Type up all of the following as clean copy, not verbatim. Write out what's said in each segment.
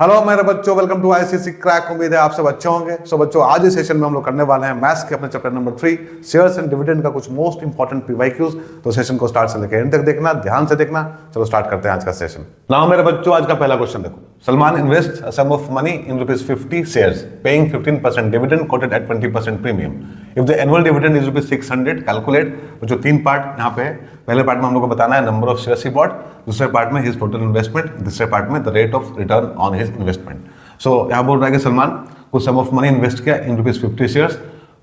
Hello मेरे बच्चों, welcome to ICSE crack. उम्मीद है आप सब अच्छे होंगे। सो बच्चों, आज इस सेशन में हम लोग करने वाले हैं मैथ्स के अपने chapter number 3 shares and dividend का कुछ मोस्ट इंपॉर्टेंट पीवाईक्यूज। तो सेशन को स्टार्ट से लेकर एंड तक देखना, ध्यान से देखना। चलो स्टार्ट करते हैं आज का सेशन। नाउ मेरे बच्चों, आज का पहला क्वेश्चन देखो। Salman invest a sum of money in ₹50 shares paying 15% dividend quoted at 20% premium. If the annual dividend is ₹600, calculate. जो तीन पार्ट यहाँ पे है। पहले पार्ट में हम लोग को बताना है number of shares he bought, दूसरे पार्ट में हिज टोटल इन्वेस्टमेंट, तीसरे पार्ट में the rate of return on his investment. So यहाँ बोल रहा है कि सलमान को सम ऑफ मनी इन्वेस्ट किया इन ₹50 शेयर्स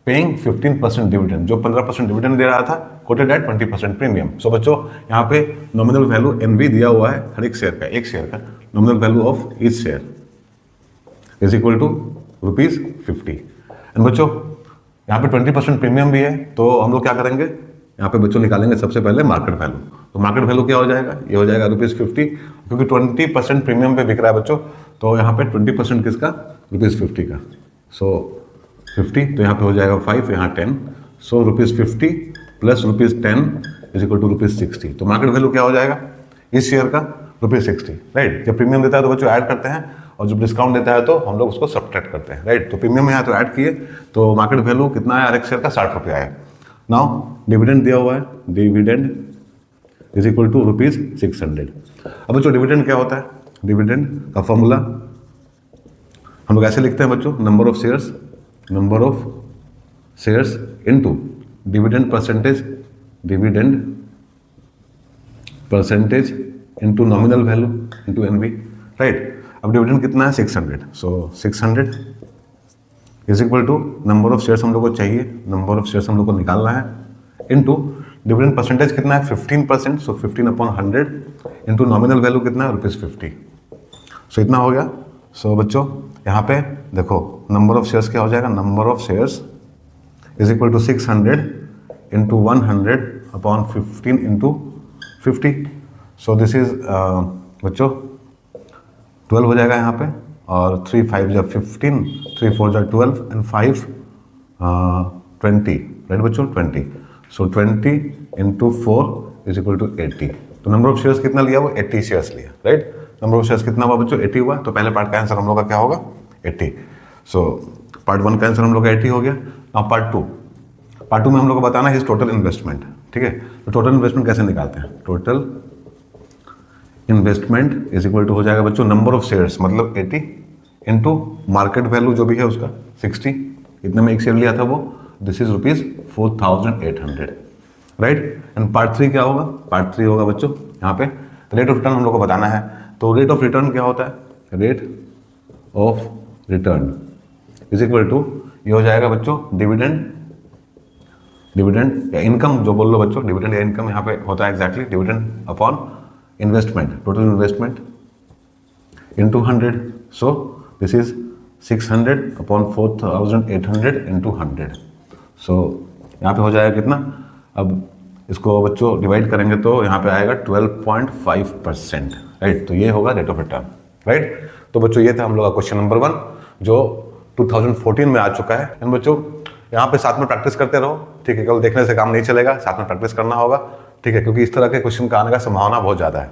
पेइंग 15% डिविडेंड, जो 15% डिविडेंड दे रहा था, कोटेड एट 20% प्रीमियम। सो बच्चों, यहाँ पे नॉमिनल वैल्यू NV दिया हुआ है हर एक शेयर का nominal value of each share is equal to ₹50। And बच्चों, यहाँ पे 20% प्रीमियम भी है, तो हम लोग क्या करेंगे, यहाँ पे बच्चों निकालेंगे सबसे पहले मार्केट वैल्यू। तो मार्केट वैल्यू क्या हो जाएगा, ये हो जाएगा ₹50, क्योंकि 20% प्रीमियम पे बिक रहा है बच्चों, तो यहाँ पे 20% किसका, ₹50 का। सो 50, तो यहाँ पे हो जाएगा 5, यहाँ 10। सो ₹50 प्लस ₹10 इज इक्वल टू ₹60। तो मार्केट वैल्यू क्या हो जाएगा इस शेयर का, ₹60, राइट। जब प्रीमियम देता है तो बच्चों ऐड करते हैं, और जब डिस्काउंट देता है तो हम लोग उसको सब्ट्रैक्ट करते हैं, राइट। तो प्रीमियम यहाँ तो ऐड किए, तो मार्केट वैल्यू कितना आया हर एक शेयर का, ₹60 आया। नाउ डिविडेंड दिया हुआ है, डिविडेंड इज इक्वल टू ₹600। अब बच्चों डिविडेंड क्या होता है, डिविडेंड का फॉर्मूला हम लोग ऐसे लिखते हैं बच्चों, number of shares into dividend percentage into nominal value into NV, right. अब डिविडेंड कितना है, 600। So 600 is equal to number of shares हम लोग को चाहिए, नंबर ऑफ शेयर्स हम लोग को निकालना है, इनटू डिविडेंड परसेंटेज कितना है 15%, सो 15/100 इनटू नॉमिनल वैल्यू कितना है ₹50। सो इतना हो गया। सो बच्चों यहाँ पे देखो नंबर ऑफ शेयर्स क्या हो जाएगा, number of shares is equal to 600 into 100/15 into 50। So this is बच्चों 12 हो जाएगा यहाँ पे, और 3 5 जब 15, 3 4 जब 12 एंड 5 20, राइट बच्चों 20। सो 20 इंटू 4 इज इक्वल टू 80। तो नंबर ऑफ शेयर्स कितना लिया, वो 80 शेयर्स लिया, राइट। नंबर ऑफ शेयर्स कितना हुआ बच्चों, 80 हुआ। तो पहले पार्ट का आंसर हम लोग का क्या होगा, 80। सो पार्ट 1 का आंसर हम लोग का 80 हो गया। अब पार्ट 2 में हम लोग को बताना है टोटल इन्वेस्टमेंट, ठीक है। तो टोटल इन्वेस्टमेंट कैसे निकालते हैं, total investment is equal to हो जाएगा बच्चों नंबर ऑफ शेयर्स मतलब 80 इंटू मार्केट वैल्यू जो भी है उसका 60, इतने में एक शेयर लिया था वो, this is ₹4800, right. And part 3 क्या होगा, पार्ट 3 होगा बच्चों यहाँ पे रेट ऑफ रिटर्न हम लोग को बताना है। तो रेट ऑफ रिटर्न क्या होता है, rate of return is equal to ये हो जाएगा बच्चों डिविडेंड या इनकम, जो बोल लो बच्चों, डिविडेंड या इनकम यहाँ पे होता है exactly, dividend upon investment, total investment into 100। So this is 600/4800 into 100। सो यहाँ पे हो जाएगा कितना, अब इसको बच्चों डिवाइड करेंगे तो यहाँ पे आएगा 12.5%, राइट। तो ये होगा रेट ऑफ रिटर्न, राइट। तो बच्चों ये था हम लोग का क्वेश्चन नंबर 1 जो 2014 में आ चुका है। एंड बच्चों यहाँ पे साथ में प्रैक्टिस करते रहो, ठीक है। केवल देखने से काम नहीं चलेगा, साथ में प्रैक्टिस करना होगा, ठीक है, क्योंकि इस तरह के क्वेश्चन का आने का संभावना बहुत ज़्यादा है,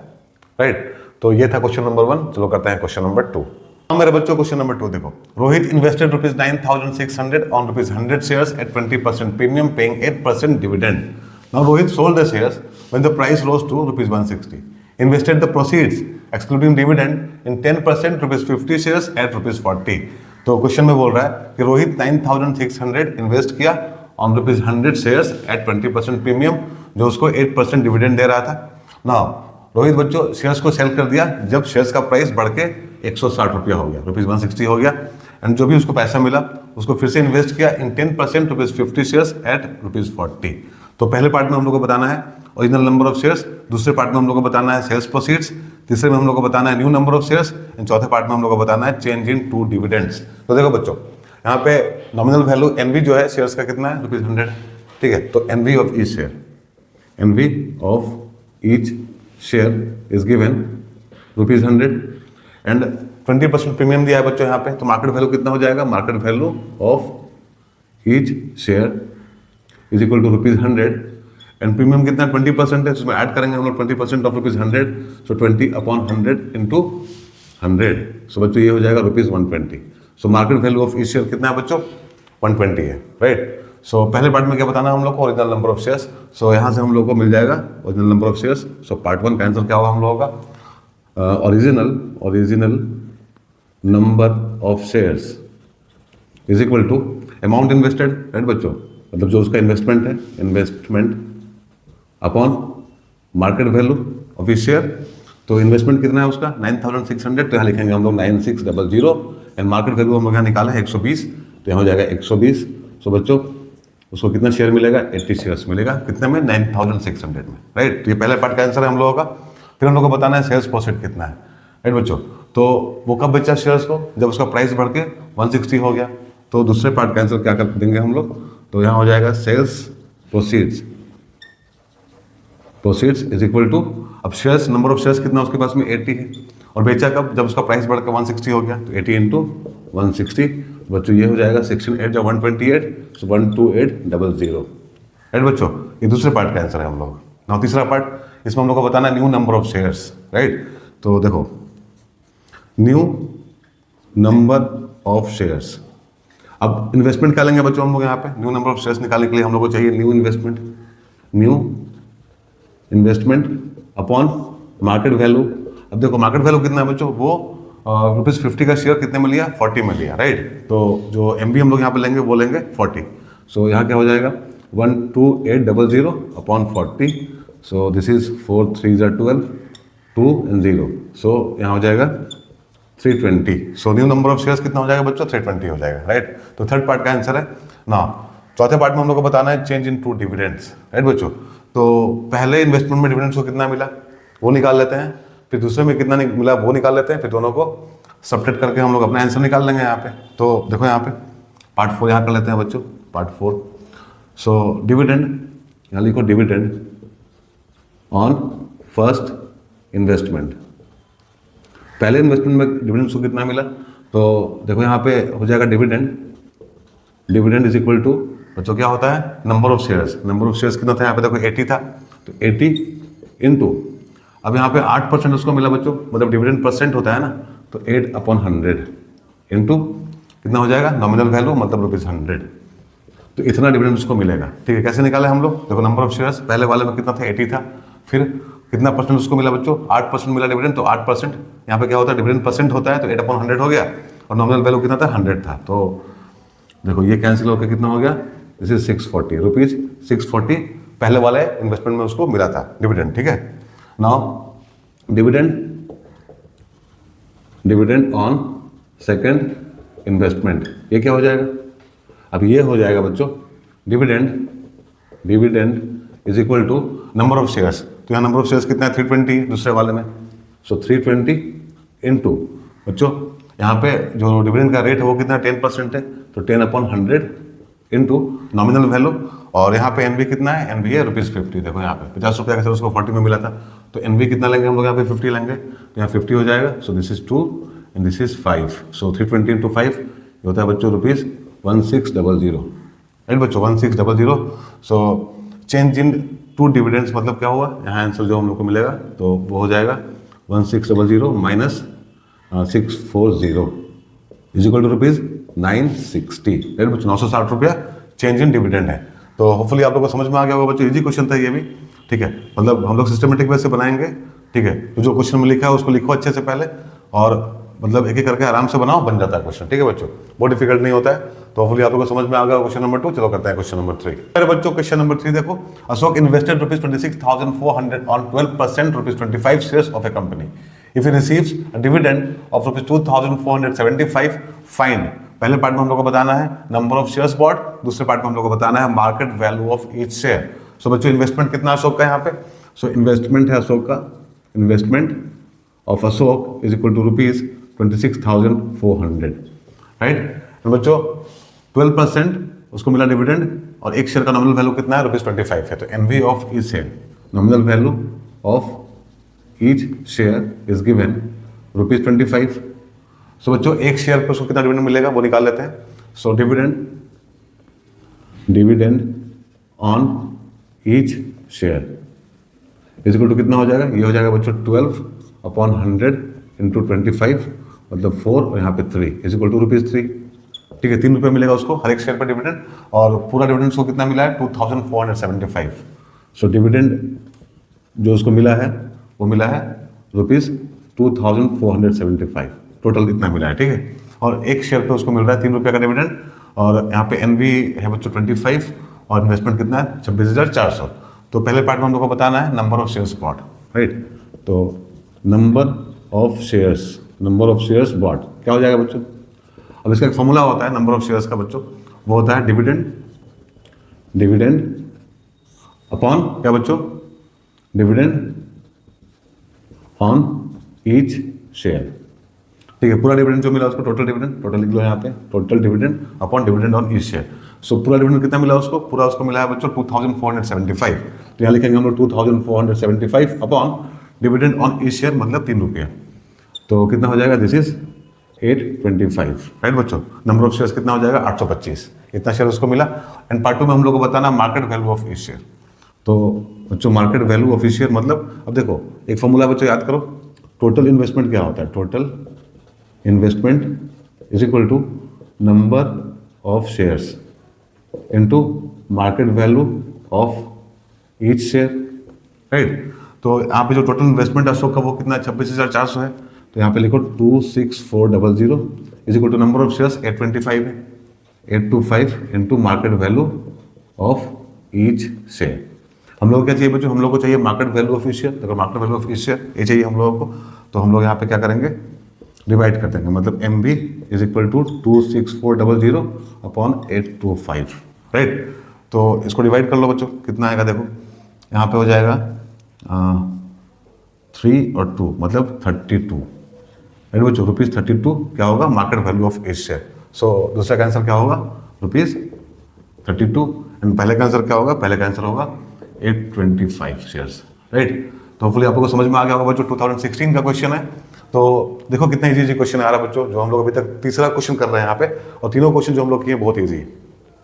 राइट। तो ये था क्वेश्चन नंबर 1। चलो करते हैं क्वेश्चन नंबर 2। मेरे बच्चों क्वेश्चन नंबर 2 देखो, Rohit invested ₹9,600 on ₹100 shares at 20% premium paying 8% dividend. Now Rohit sold the shares when the price rose to ₹160, invested the proceeds excluding dividend in 10% ₹50 shares at ₹40। तो क्वेश्चन में बोल रहा है कि रोहित 9,600 इन्वेस्ट किया ऑन ₹100 शेयर्स एट 20% प्रीमियम, जो उसको 8% डिविडेंड दे रहा था। नाउ रोहित बच्चों शेयर्स को सेल कर दिया जब शेयर्स का प्राइस बढ़ के ₹160 हो गया, ₹160 हो गया। एंड जो भी उसको पैसा मिला उसको फिर से इन्वेस्ट किया इन 10% ₹50 शेयर्स एट ₹40। तो पहले पार्ट में हम लोग को बताना है ओरिजिनल नंबर ऑफ शेयर्स, दूसरे पार्ट में हम लोग को बताना है सेल्स प्रोसीड्स, तीसरे में हम लोग को बताना है new number of shares, and चौथे पार्ट में हम लोग को बताना है चेंज इन टू डिविडेंड्स। तो देखो बच्चों यहाँ पे नॉमिनल वैल्यू NV जो है शेयर्स का कितना है, ₹100, ठीक है। तो NV of each share is given ₹100 and 20% premium दिया है बच्चों यहाँ पे। तो मार्केट वैल्यू कितना हो जाएगा, market value of each share is equal to ₹100 and premium कितना 20% है, उसमें ऐड करेंगे हम लोग 20% ऑफ ₹100, सो 20/100 इंटू 100, सो बच्चों ये हो जाएगा ₹120। So market value of each share कितना है बच्चों? 120 है, राइट। सो पहले पार्ट में क्या बताना है हम लोग को? Original number of shares. So यहाँ से हम लोग को मिल जाएगा original number of shares. So part 1 का आंसर क्या होगा हम लोगों का? Original number of shares is equal to amount invested, right बच्चों, मतलब जो उसका इन्वेस्टमेंट है, investment upon market value of each share. तो इन्वेस्टमेंट कितना है उसका? 9600, तो यहाँ लिखेंगे हम लोग 9600 एंड मार्केट वैल्यू हम लोग यहाँ निकाला है 120, तो यहाँ हो जाएगा 120। सो बच्चों उसको कितना शेयर मिलेगा? 80 शेयर्स मिलेगा। कितने में? 9600 में, राइट। तो ये पहले पार्ट का आंसर है हम लोगों का। फिर हम लोग को बताना है सेल्स प्रोसीड कितना है, राइट बच्चों। तो वो कब बेचा शेयर्स को? जब उसका प्राइस बढ़ के 160 हो गया। तो दूसरे पार्ट का आंसर क्या कर देंगे हम लोग? तो यहाँ हो जाएगा sales proceeds is equal to, अब शेयर्स, नंबर ऑफ शेयर्स कितना उसके पास में? 80 है। और बेचा कब? जब उसका प्राइस बढ़कर 160 हो गया। तो 80 इंटू 160, बच्चों ये हो जाएगा 16 8 जब 128, सो 12800, राइट बच्चों। ये दूसरे पार्ट का आंसर है हम लोग। ना तीसरा पार्ट, इसमें हम लोग को बताना है new number of shares, right. तो देखो न्यू नंबर ऑफ शेयर्स, अब इन्वेस्टमेंट क्या लेंगे बच्चों हम लोग यहाँ पे? न्यू नंबर ऑफ शेयर्स निकालने के लिए हम लोग को चाहिए new investment upon market value. अब देखो मार्केट वैल्यू कितना है बच्चों? वो ₹50 का शेयर कितने में लिया? 40 में लिया, राइट। तो जो MB हम लोग यहाँ पे लेंगे वो लेंगे 40। सो यहाँ क्या हो जाएगा? 12800 upon 40, so this is 4 3 12, 2 and 0, सो यहाँ हो जाएगा 320। So new number of shares कितना हो जाएगा बच्चों? 320 हो जाएगा, राइट। तो थर्ड पार्ट का आंसर है ना। चौथे पार्ट में हम लोग को बताना है change in to dividends, right बच्चों। तो पहले इन्वेस्टमेंट में डिविडेंड्स को कितना मिला वो निकाल लेते हैं, फिर दूसरे में कितना मिला वो निकाल लेते हैं, फिर दोनों को सब्ट्रैक्ट करके हम लोग अपना आंसर निकाल लेंगे यहाँ पे। तो देखो यहाँ पे पार्ट 4 यहाँ कर लेते हैं बच्चों, पार्ट 4। सो डिविडेंड, यहाँ लिखो डिविडेंड ऑन फर्स्ट इन्वेस्टमेंट। पहले इन्वेस्टमेंट में डिविडेंड्स को कितना मिला? तो देखो यहाँ पे हो जाएगा डिविडेंड इज इक्वल टू बच्चों क्या होता है? Number of shares. Number of shares कितना था यहाँ पे? देखो 80 था, तो 80 इंटू, अब यहाँ पे 8% उसको मिला बच्चों, मतलब डिविडेंड परसेंट होता है ना, तो 8/100 इंटू कितना हो जाएगा? नॉमिनल वैल्यू मतलब ₹100। तो इतना डिविडेंड उसको मिलेगा, ठीक है। कैसे निकाले हम लोग? देखो नंबर ऑफ शेयर्स पहले वाले में कितना था? 80 था, फिर कितना परसेंट उसको मिला बच्चों? 8% मिला डिविडेंड, तो 8%, यहाँ पे क्या होता है? डिविडेंड परसेंट होता है, तो 8/100 हो गया, और नॉमिनल वैल्यू कितना था? 100 था। तो देखो ये कैंसिल होकर कितना हो गया? This is 640 rupees. 640 पहले वाले इन्वेस्टमेंट में उसको मिला था डिविडेंड, ठीक है। Now dividend on second investment, ये क्या हो जाएगा? अब ये हो जाएगा बच्चों dividend is equal to number of shares. तो यहाँ नंबर ऑफ शेयर्स कितना है? 320 है दूसरे वाले में। सो 320 इंटू बच्चों यहाँ पे जो डिविडेंड का रेट है वो कितना? 10% है, तो 10/100 इंटू नॉमिनल वैल्यू। और यहाँ पे NB कितना है? NB है ₹50। देखो यहाँ पे 50 रुपया का उसको 40 में मिला था, तो NB कितना लेंगे हम लोग? यहाँ पे 50 लेंगे, तो यहाँ 50 हो जाएगा। So this is 2 and this is 5। So 320 into 5 ये होता है बच्चों ₹1600, राइट बच्चों, 1600। So change in to dividends मतलब क्या हुआ? यहाँ आंसर जो हम लोग को मिलेगा तो वो हो जाएगा 1600 minus 640 is equal to ₹960, right बच्चों। 960 रुपया चेंज इन डिविडेंड है। तो होपफुली आप लोग को समझ में आ गया होगा बच्चों, इजी क्वेश्चन था ये भी, ठीक है। मतलब हम लोग सिस्टमेटिक वे से बनाएंगे, ठीक है। तो जो क्वेश्चन में लिखा है उसको लिखो अच्छे से पहले, और मतलब एक एक करके आराम से बनाओ, बन जाता है क्वेश्चन, ठीक है बच्चों। बहुत डिफिकल्ट नहीं होता है। तो होपफुली आप लोग को समझ में आ गया क्वेश्चन नंबर 2। चलो करते हैं क्वेश्चन नंबर 3। अरे बच्चों क्वेश्चन नंबर 3 देखो, Ashok invested ₹26,400 on 12% ₹25 shares of a company. If he receives a dividend of ₹2,475, find। पहले पार्ट में हम लोग को बताना है नंबर ऑफ शेयर्स बॉट, दूसरे पार्ट में हम लोग को बताना है market value of each share. So बच्चों इन्वेस्टमेंट कितना अशोक का यहाँ पे? सो इन्वेस्टमेंट है अशोक का, investment of Ashok is equal to ₹26,400, right. बच्चों 12% उसको मिला डिविडेंड, और एक शेयर का नॉमिनल वैल्यू कितना है? ₹25 है। तो NV of each share, nominal value of each share is given ₹25। सो बच्चों एक शेयर पर उसको कितना डिविडेंड मिलेगा वो निकाल लेते हैं। So dividend on each share is equal to कितना हो जाएगा? ये हो जाएगा बच्चों 12/100 इंटू 25 मतलब 4 और यहाँ पे 3 इज इक्वल टू ₹3। ठीक है, ₹3 मिलेगा उसको हर एक शेयर पर डिविडेंड, और पूरा डिविडेंड उसको कितना मिला है 2475। सो डिविडेंड जो उसको मिला है वो मिला है ₹2475, टोटल इतना मिला है। ठीक है, और एक शेयर पे उसको मिल रहा है ₹3 का डिविडेंड, और यहाँ पे एनवी है बच्चों 25 और इन्वेस्टमेंट कितना है 26,400। तो पहले पार्ट में हम लोग को बताना है number of shares bot, right. तो नंबर ऑफ शेयर्स बॉट क्या हो जाएगा बच्चों? अब इसका एक फॉर्मूला होता है नंबर ऑफ शेयर्स का बच्चों, वो होता है डिविडेंड अपॉन क्या बच्चों? Dividend on each share. ठीक है, पूरा डिविडेंड जो मिला उसको टोटल लिख लो यहाँ पे, total dividend upon dividend on each share. So पूरा डिविडेंड कितना मिला उसको? पूरा उसको मिला है बच्चों 2475। तो यहाँ लिखेंगे हम लोग 2475 upon dividend on each share मतलब ₹3। तो कितना हो जाएगा? दिस इज 825, राइट बच्चों। नंबर ऑफ शेयर्स कितना हो जाएगा? 825। इतना शेयर उसको मिला। एंड पार्ट 2 में हम लोग को बताना market value of each share. तो बच्चों market value of each share मतलब, अब देखो एक फॉर्मूला बच्चों याद करो, टोटल इन्वेस्टमेंट क्या होता है? Total investment is equal to number of shares into market value of each share, right. तो यहाँ पे जो टोटल इन्वेस्टमेंट है अशोक का वो कितना है? 26,400 है। तो यहाँ पे लिखो 26400 is equal to number of shares 825 है, 825 into market value of each share. हम लोग क्या चाहिए बच्चों? हम लोग को चाहिए market value of each share. तो market value of each share ये चाहिए हम लोगों को। तो हम लोग यहाँ पे क्या करेंगे? डिवाइड कर देंगे, मतलब M V is equal to 26400 upon 825, right. तो इसको डिवाइड कर लो बच्चों, कितना आएगा देखो, यहाँ पे हो जाएगा 3 और 2 मतलब 32, राइट बच्चों। ₹32 क्या होगा? Market value of each share. So दूसरा का आंसर क्या होगा? ₹32। एंड पहले का आंसर क्या होगा? पहले का आंसर होगा 825 शेयर्स, राइट। तो होपफुली आपको समझ में आ गया होगा बच्चों। 2016 का क्वेश्चन है। तो देखो कितना इजी क्वेश्चन आ रहा है बच्चों, जो हम लोग अभी तक तीसरा क्वेश्चन कर रहे हैं यहाँ पे, और तीनों क्वेश्चन जो हम लोग किए बहुत ईजी है,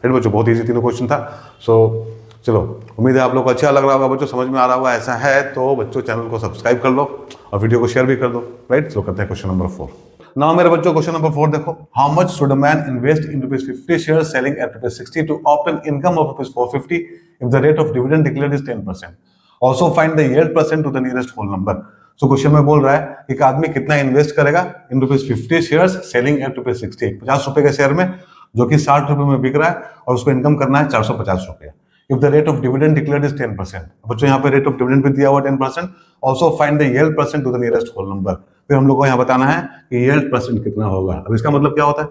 राइट बच्चों। बहुत ईजी तीनों क्वेश्चन था। सो चलो, उम्मीद है आप लोग को अच्छा लग रहा होगा बच्चों, समझ में आ रहा होगा। ऐसा है तो बच्चों चैनल को सब्सक्राइब कर लो और वीडियो को शेयर भी कर दो, राइट। तो करते हैं क्वेश्चन नंबर 4। नाउ मेरे बच्चों क्वेश्चन नंबर 4 देखो, how much should a man invest in ₹50 share selling at ₹60 to obtain income of ₹450 if the rate of dividend declared is 10%? Also find the yield percent to the nearest whole number. So question में बोल रहा है कि एक आदमी कितना invest करेगा इन ₹50 shares selling at ₹60, ₹50 के शेयर में जो कि ₹60 में बिक रहा है, और उसको इनकम करना है ₹450। If the rate of dividend declared is 10%, बच्चों यहाँ पे रेट ऑफ डिविडेंड भी दिया हुआ 10%। Also find the yield percent to the nearest whole number. फिर हम लोग को यहाँ बताना है कि यील्ड परसेंट कितना होगा। अब इसका मतलब क्या होता है?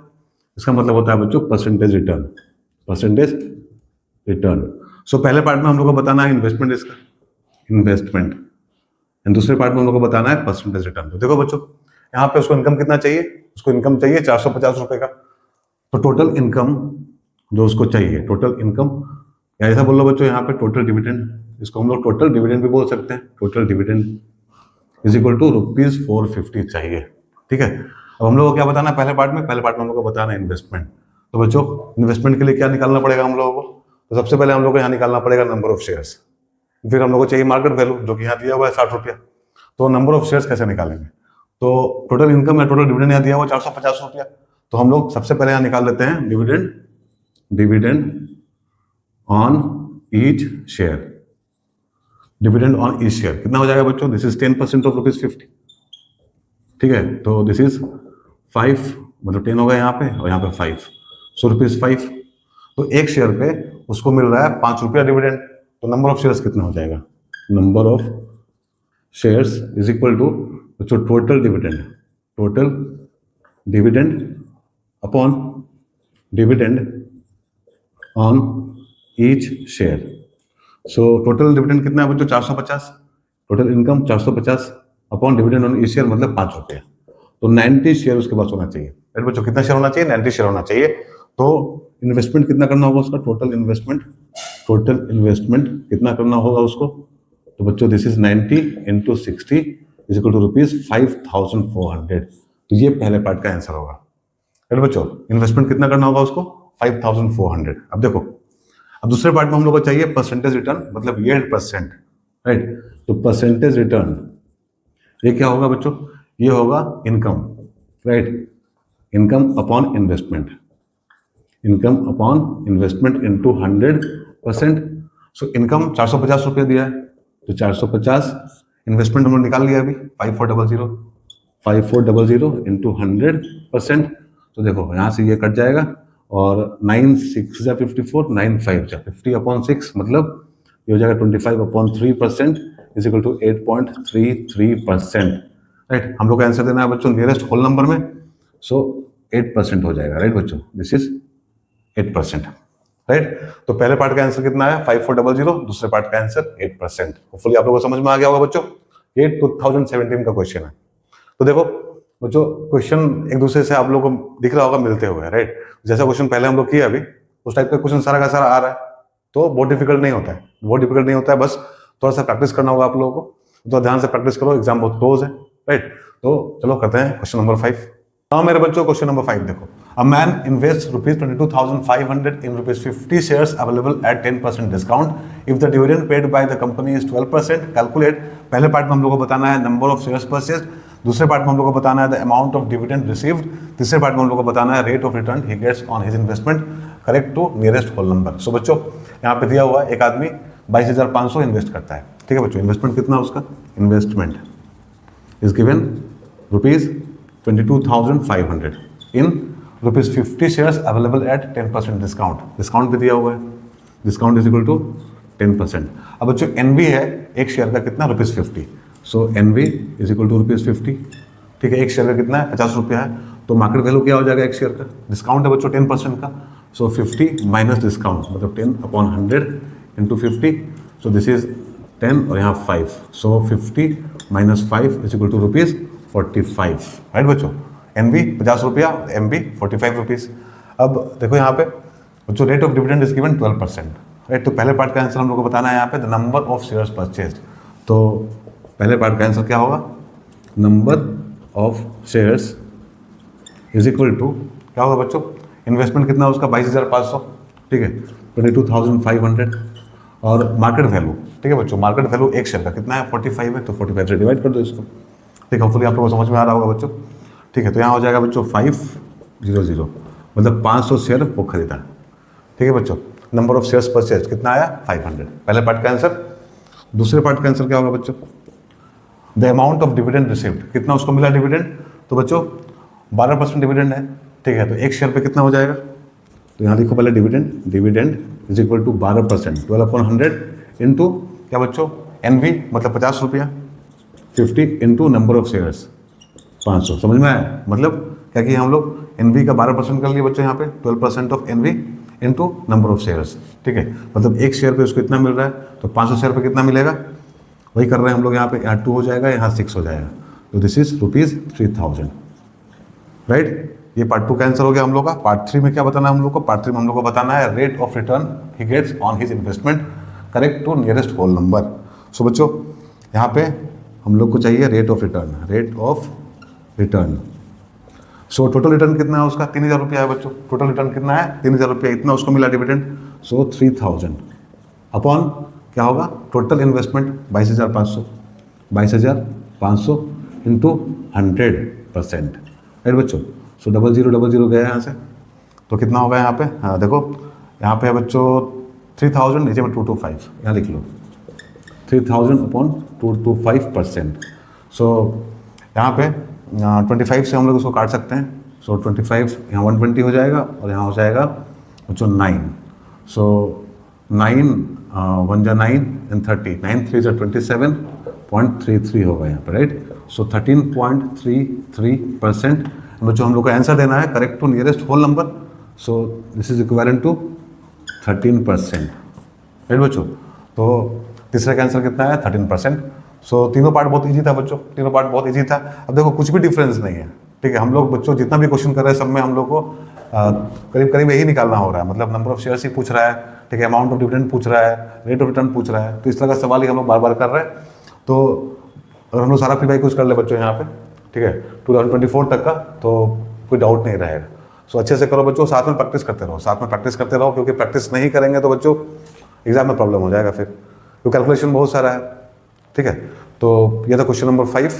इसका मतलब होता है बच्चों परसेंटेज रिटर्न। सो पहले पार्ट में हम लोग को बताना है इन्वेस्टमेंट, एंड दूसरे पार्ट में हम लोग को बताना है परसेंटेज रिटर्न। तो देखो बच्चों, यहाँ पे उसको इनकम कितना चाहिए? उसको इनकम चाहिए ₹450 का। तो टोटल इनकम जो उसको चाहिए, टोटल इनकम, या ऐसा बोल लो बच्चों यहाँ पे टोटल डिविडेंड, इसको हम लोग टोटल डिविडेंड भी बोल सकते हैं। Total dividend is equal to ₹450 चाहिए, ठीक है। अब हम लोग को क्या बताना है पहले पार्ट में? पहले पार्ट में हम लोग को बताना है इन्वेस्टमेंट। तो बच्चों इन्वेस्टमेंट के लिए क्या निकालना पड़ेगा हम लोगों को? तो सबसे पहले हम लोग को यहाँ निकालना पड़ेगा नंबर ऑफ शेयर्स। फिर हम लोग को चाहिए मार्केट वैल्यू, जो कि यहाँ दिया हुआ है ₹60। तो नंबर ऑफ शेयर्स कैसे निकालेंगे? तो टोटल इनकम या टोटल डिविडेंड यहाँ दिया हुआ ₹450। तो हम लोग सबसे पहले यहाँ निकाल लेते हैं dividend on each share. Dividend on each share कितना हो जाएगा बच्चों? दिस इज 10% ऑफ ₹50, ठीक है। तो दिस इज 5, मतलब 10 होगा यहाँ पे, और यहाँ पे 5, सो ₹5। तो एक शेयर पे उसको मिल रहा है ₹5 डिविडेंड। तो नंबर ऑफ शेयर्स कितना हो जाएगा? Number of shares is equal to बच्चों total dividend upon dividend on each share. So total dividend कितना है बच्चों? 450। Total income 450 upon dividend on each share मतलब ₹5। तो 90 शेयर उसके पास होना चाहिए, राइट बच्चों। कितना शेयर होना चाहिए? 90 शेयर होना चाहिए। तो इन्वेस्टमेंट कितना करना होगा उसका? टोटल इन्वेस्टमेंट कितना करना होगा उसको? तो बच्चों this is 90 into 60 is equal to ₹5400। तो ये पहले पार्ट का आंसर होगा, राइट बच्चों। इन्वेस्टमेंट कितना करना होगा उसको? 5400। अब देखो, अब दूसरे पार्ट में हम लोग को चाहिए परसेंटेज रिटर्न, मतलब यील्ड परसेंट, राइट। तो परसेंटेज रिटर्न ये क्या होगा बच्चों? ये होगा income, right, income upon investment, income upon investment into 100%। So income 450 रुपये दिया है, तो 450, इन्वेस्टमेंट हम लोग निकाल लिया अभी 5400 इंटू 100%। तो देखो यहाँ से ये कट जाएगा और 9 6 जा 54, 9 5 जा 50/6, मतलब ये हो जाएगा 25/3% इज इक्वल टू 8.33%, राइट। हम लोग का आंसर देना है बच्चों नियरेस्ट होल नंबर में, सो 8% हो जाएगा, राइट बच्चों, दिस इज 8%, राइट। तो पहले पार्ट का आंसर कितना है 5400, दूसरे पार्ट का आंसर 8%। होपफुली आप लोगों को समझ में आ गया होगा बच्चों, ये 2017 का क्वेश्चन है। तो देखो बच्चों क्वेश्चन एक दूसरे से आप लोगों को दिख रहा होगा मिलते हुए, राइट। जैसा क्वेश्चन पहले हम लोग किए अभी उस टाइप का क्वेश्चन सारा का सारा आ रहा है, तो बहुत डिफिकल्ट नहीं होता है, बहुत डिफिकल्ट नहीं होता है, बस थोड़ा सा प्रैक्टिस करना होगा आप लोगों को। तो ध्यान से प्रैक्टिस करो, एग्जाम बहुत क्लोज है, राइट। तो चलो करते हैं क्वेश्चन नंबर 5। हाँ मेरे बच्चों क्वेश्चन नंबर 5 देखो, a man invest ₹22,500 in ₹50 shares available at 10% discount if the dividend paid by the company is 12%। Calculate, पहले पार्ट में हम लोग को बताना है नंबर ऑफ शेयर्स परचेज्ड, दूसरे पार्ट में हम लोग को बताना है the amount of dividend received, तीसरे पार्ट में हम लोग को बताना है rate of return he gets on his investment, correct to nearest whole number. So बच्चों यहाँ पे दिया हुआ एक आदमी 22,500 इन्वेस्ट करता है, ठीक है बच्चों। इन्वेस्टमेंट कितना है उसका, investment is given ₹22,500 in ₹50 shares available at 10% discount, discount भी दिया हुआ है, डिस्काउंट इज इक्वल टू 10%। अब बच्चों एनवी है एक शेयर का कितना ₹50, सो एनवी इज इक्वल टू ₹50, ठीक है। एक शेयर का कितना है 50 रुपया है, तो मार्केट वैल्यू क्या हो जाएगा एक शेयर का, डिस्काउंट है बच्चों 10% का, सो 50 माइनस डिस्काउंट मतलब 10/100 इंटू 50, सो दिस इज 10 और यहाँ 5, so 50 minus 5 is equal to ₹45, right बच्चों। एनवी 50 रुपया, एमबी 45 रुपीज़। अब देखो यहाँ पे बच्चों rate of dividend is given 12%, right. तो पहले पार्ट का आंसर हम लोग को बताना है यहाँ पे the number of shares purchased. तो पहले पार्ट का आंसर क्या होगा, number of shares is equal to क्या होगा बच्चों, इन्वेस्टमेंट कितना है उसका 22,500, ठीक है, 22,500 और मार्केट वैल्यू, ठीक है बच्चों। मार्केट वैल्यू एक शेयर का कितना है 45 है, तो 45 से डिवाइड कर दो इसको, ठीक है। होपफुली आप लोगों को समझ में आ रहा होगा बच्चों, ठीक है। तो यहाँ हो जाएगा बच्चों 500 मतलब 500 शेयर वो खरीदा, ठीक है बच्चों। नंबर ऑफ शेयर्स परचेज कितना आया 500, पहले पार्ट का आंसर। दूसरे पार्ट का आंसर क्या होगा बच्चों, the amount of dividend received, कितना उसको मिला डिविडेंड, तो बच्चों 12% डिविडेंड है, ठीक है। तो एक शेयर पे कितना हो जाएगा, तो यहाँ लिखो पहले dividend, dividend is equal to 12%, 12/100 into क्या बच्चों एनवी मतलब 50 रुपया, 50 इंटू नंबर ऑफ शेयर्स 500, समझ में आया। मतलब क्या कि हम लोग एनवी का 12% कर लिए बच्चों, यहाँ पे 12% of NV into number of shares, ठीक है। मतलब एक शेयर पे उसको इतना मिल रहा है, तो 500 शेयर पे कितना मिलेगा वही कर रहे हैं हम लोग यहाँ पे, यहाँ 2 हो जाएगा, यहाँ 6 हो जाएगा, तो दिस इज ₹3,000, राइट। ये पार्ट 2 का आंसर हो गया हम लोग का। पार्ट 3 में क्या बताना है हम लोग को, पार्ट 3 में हम लोग को बताना है rate of return he gets on his investment, correct to nearest whole number. So बच्चों यहाँ पे हम लोग को चाहिए rate of return, rate of return. So total return कितना है उसका 3,000 रुपया है बच्चों, टोटल रिटर्न कितना है 3,000 रुपया, इतना उसको मिला डिविडेंड, सो 3,000 अपॉन क्या होगा टोटल इन्वेस्टमेंट 22,500, 22,500 इंटू 100%, राइट बच्चों। सो 0000 गया यहाँ से, तो कितना होगा यहाँ पे, हाँ देखो यहाँ पे है बच्चों 3,000, नीचे में 225, यहाँ लिख लो 3,000 अपॉन 225%। सो यहाँ पे 25 से हम लोग उसको काट सकते हैं, सो 25 यहाँ 120 हो जाएगा और यहाँ हो जाएगा बच्चों 9, सो 9 1 जा 9 एंड 30, 9 3 जा 27.33 होगा यहाँ पे, राइट। सो 13.33% बच्चों हम लोग को आंसर देना है correct to nearest whole number, so this is equivalent to 13%, right बच्चों। तो तीसरे का आंसर कितना है 13%। सो तीनों पार्ट बहुत इजी था बच्चों, तीनों पार्ट बहुत इजी था। अब देखो कुछ भी डिफरेंस नहीं है, ठीक है। हम लोग बच्चों जितना भी क्वेश्चन कर रहे हैं सब में हम लोग को करीब करीब यही निकालना हो रहा है, मतलब नंबर ऑफ शेयर्स ही पूछ रहा है, ठीक है, अमाउंट ऑफ डिविडेंड पूछ रहा है, रेट ऑफ रिटर्न पूछ रहा है, तो इस तरह का सवाल ही हम लोग बार बार कर रहे हैं। तो अगर हम लोग सारा प्रीवाई कुछ कर ले बच्चों यहाँ पे, ठीक है, 2024 तक का, तो कोई डाउट नहीं रहेगा। सो अच्छे से करो बच्चों, साथ में प्रैक्टिस करते रहो, साथ में प्रैक्टिस करते रहो, क्योंकि प्रैक्टिस नहीं करेंगे तो बच्चों एग्जाम में प्रॉब्लम हो जाएगा फिर, क्योंकि कैलकुलेशन बहुत सारा है, ठीक है। तो ये था क्वेश्चन नंबर 5।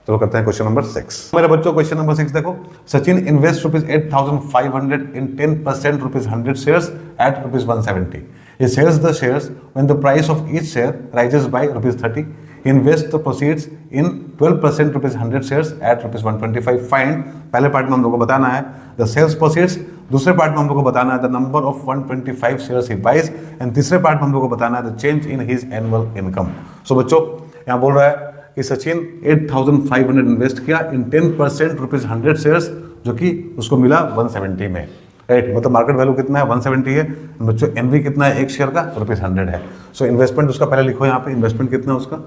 चलो करते हैं क्वेश्चन नंबर 6। मेरे बच्चों क्वेश्चन नंबर 6 देखो, Sachin invest ₹8,500 in 10% ₹100 shares at ₹170. He sells the shares when the price of each share rises by ₹30. He invests the proceeds in 12% ₹100 shares at ₹125. Find, पहले पार्ट में हम लोग को बताना है the sales proceeds, दूसरे पार्ट में हम लोग को बताना है the number of 125 shares he buys, and तीसरे पार्ट में हम लोग को बताना है the change in his annual income. So बच्चों यहाँ बोल रहा है कि सचिन 8,500 इन्वेस्ट किया इन 10% ₹100 शेयर्स, जो कि उसको मिला 170 में, राइट। मतलब मार्केट वैल्यू कितना है, 170 है बच्चों। एनवी कितना है एक शेयर का, ₹100 है। सो इन्वेस्टमेंट उसका पहले लिखो यहाँ पे, इन्वेस्टमेंट कितना है उसका,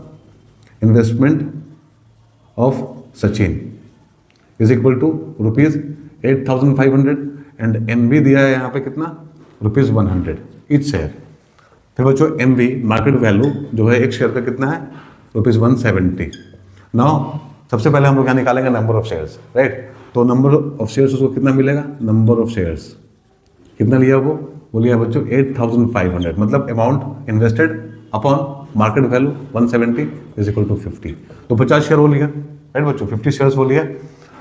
investment of Sachin is equal to ₹8,500 and NV दिया है यहाँ पे कितना, ₹100 ईच शेयर। फिर बच्चों एनवी मार्केट वैल्यू जो है एक शेयर का कितना है, ₹170। नाउ सबसे पहले हम लोग यहाँ निकालेंगे नंबर ऑफ शेयर्स, राइट। तो नंबर ऑफ शेयर्स उसको कितना मिलेगा, नंबर ऑफ शेयर्स कितना लिया वो लिया बच्चों 8,500, मतलब amount invested upon market value 170 is equal to 50। तो 50 शेयर वो लिया, राइट बच्चों, 50 शेयर्स वो लिया।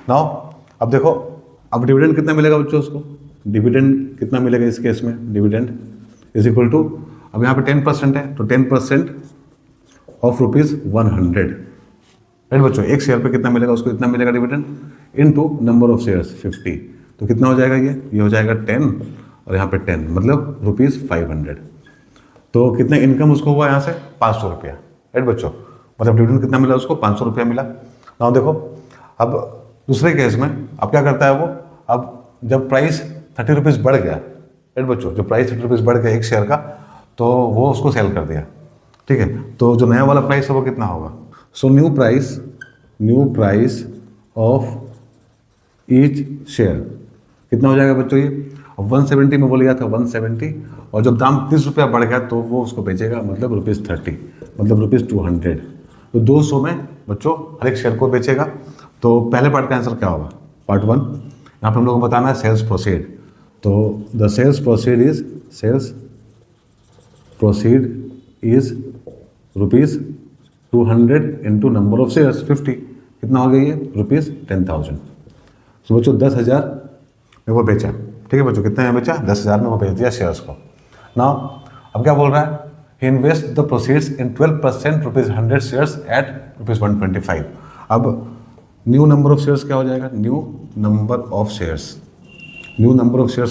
नाउ अब देखो, अब डिविडेंड कितना मिलेगा बच्चों उसको, डिविडेंड कितना मिलेगा इस केस में, डिविडेंड इज इक्वल टू, अब यहाँ पे 10% है तो 10% ऑफ ₹100, राइट बच्चों। एक शेयर पे कितना मिलेगा उसको, इतना मिलेगा dividend into number of shares 50, तो कितना हो जाएगा ये हो जाएगा 10 और यहाँ पे 10, मतलब ₹500। तो कितना इनकम उसको हुआ यहाँ से, ₹500, राइट बच्चों। मतलब डिविडेंड कितना मिला उसको, ₹500 मिला। नाउ देखो, अब दूसरे केस में अब क्या करता है वो, अब जब प्राइस ₹30 बढ़ गया, राइट बच्चों, जो प्राइस ₹30 बढ़ गया एक शेयर का, तो वो उसको सेल कर दिया, ठीक है। तो जो नया वाला प्राइस है वो कितना होगा, so new price of each share कितना हो जाएगा बच्चों, ये 170 में बोल गया था 170, और जब दाम ₹30 बढ़ गया तो वो उसको बेचेगा, मतलब ₹30, मतलब ₹200। तो 200 में बच्चों हर एक शेयर को बेचेगा। तो पहले पार्ट का आंसर क्या होगा, पार्ट 1, यहाँ पर हम लोग को बताना है सेल्स प्रोसीड। तो the sales proceed is ₹200 into number of shares 50, कितना हो गया ये, ₹10,000। तो बच्चों 10,000 में वो बेचा, ठीक है बच्चों, कितने में बेचा, 10,000 में वो बेच दिया शेयर्स को। नाउ अब क्या बोल रहा है, he invest the proceeds in 12% ₹100 shares at ₹125। अब न्यू नंबर ऑफ शेयर्स क्या हो जाएगा, न्यू नंबर ऑफ शेयर्स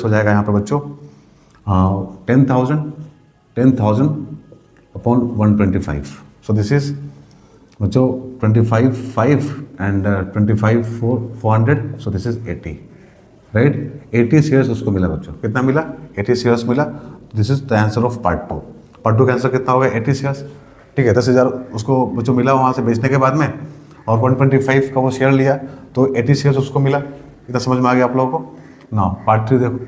हो जाएगा यहाँ पर बच्चों 10,000 अपॉन 125। सो दिस इज बच्चों 25,500 and 25,400, so this is 80, right. 80 shares उसको मिला बच्चों, कितना मिला, 80 शेयर्स मिला। This is the answer of part 2। Part 2 का आंसर कितना होगा, 80 शेयर्स, ठीक है। 10,000 उसको बच्चों मिला वहाँ से बेचने के बाद में, और 125 का वो शेयर लिया, तो 80 शेयर्स उसको मिला। इतना समझ में आ गया आप लोगों को। ना पार्ट 3 देखो,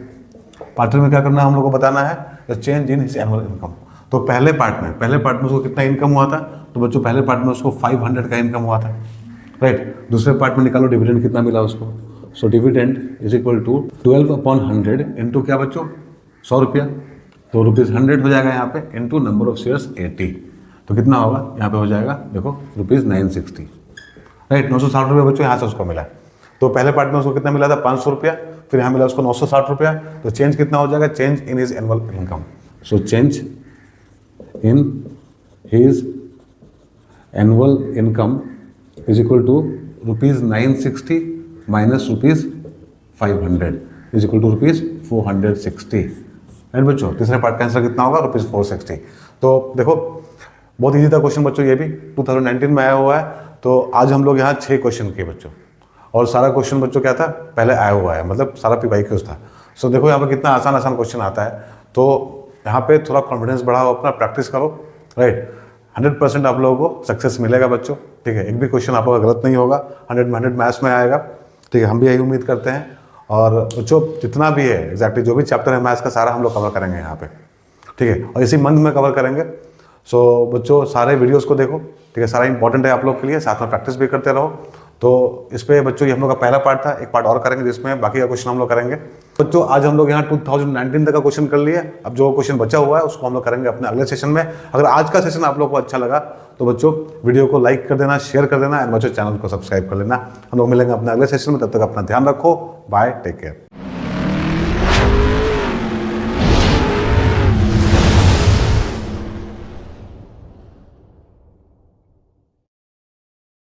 पार्ट 3 में क्या करना है, हम लोग को बताना है the change in his annual income. तो पहले पार्ट में उसको कितना इनकम हुआ था, तो बच्चों पहले पार्ट में उसको 500 का इनकम हुआ था, राइट। दूसरे पार्ट में निकालो डिविडेंड कितना मिला उसको, so dividend is equal to 12/100 into क्या बच्चों, ₹100, तो ₹100 हो जाएगा यहाँ पे, इंटू नंबर ऑफ शेयर्स 80, तो कितना होगा यहाँ पे हो जाएगा, देखो ₹960, राइट। ₹960 बच्चों यहाँ से उसको मिला। तो पहले पार्ट में उसको कितना मिला था, ₹500, फिर यहाँ मिला उसको ₹960। तो चेंज कितना हो जाएगा, change in his annual income. So change in his annual income is equal to ₹960 minus ₹500 is equal to ₹460, right बच्चों। तीसरे पार्ट का आंसर कितना होगा, ₹460। तो देखो बहुत इजी था क्वेश्चन बच्चों, ये भी 2019 में आया हुआ है। तो आज हम लोग यहाँ 6 क्वेश्चन किए बच्चों, और सारा क्वेश्चन बच्चों क्या था, पहले आया हुआ है, मतलब सारा PYQs था। सो देखो यहाँ पर कितना आसान क्वेश्चन आता है। तो यहाँ पे थोड़ा कॉन्फिडेंस बढ़ाओ अपना, प्रैक्टिस करो, राइट। 100% आप लोगों को सक्सेस मिलेगा बच्चों, ठीक है। एक भी क्वेश्चन आप लोगों का गलत नहीं होगा, 100 में 100 मैथ्स में आएगा, ठीक है। हम भी यही उम्मीद करते हैं। और बच्चों जितना भी है एग्जैक्टली जो भी चैप्टर है मैथ्स का, सारा हम लोग कवर करेंगे यहाँ पे, ठीक है। और इसी मंथ में कवर करेंगे। सो बच्चों सारे वीडियोज़ को देखो, ठीक है। सारा इंपॉर्टेंट है आप लोग के लिए, साथ में प्रैक्टिस भी करते रहो। तो इस पर बच्चों ये हम लोग का पहला पार्ट था, एक पार्ट और करेंगे जिसमें बाकी का क्वेश्चन हम लोग करेंगे। बच्चों आज हम लोग यहाँ 2019 तक का क्वेश्चन कर लिए। अब जो क्वेश्चन बचा हुआ है उसको हम लोग करेंगे अपने अगले सेशन में। अगर आज का सेशन आप लोग को अच्छा लगा तो बच्चों वीडियो को लाइक कर देना, शेयर कर देना एंड बच्चों चैनल को सब्सक्राइब कर लेना। हम लोग मिलेंगे अपने अगले सेशन में, तब तक अपना ध्यान रखो। Bye, take care.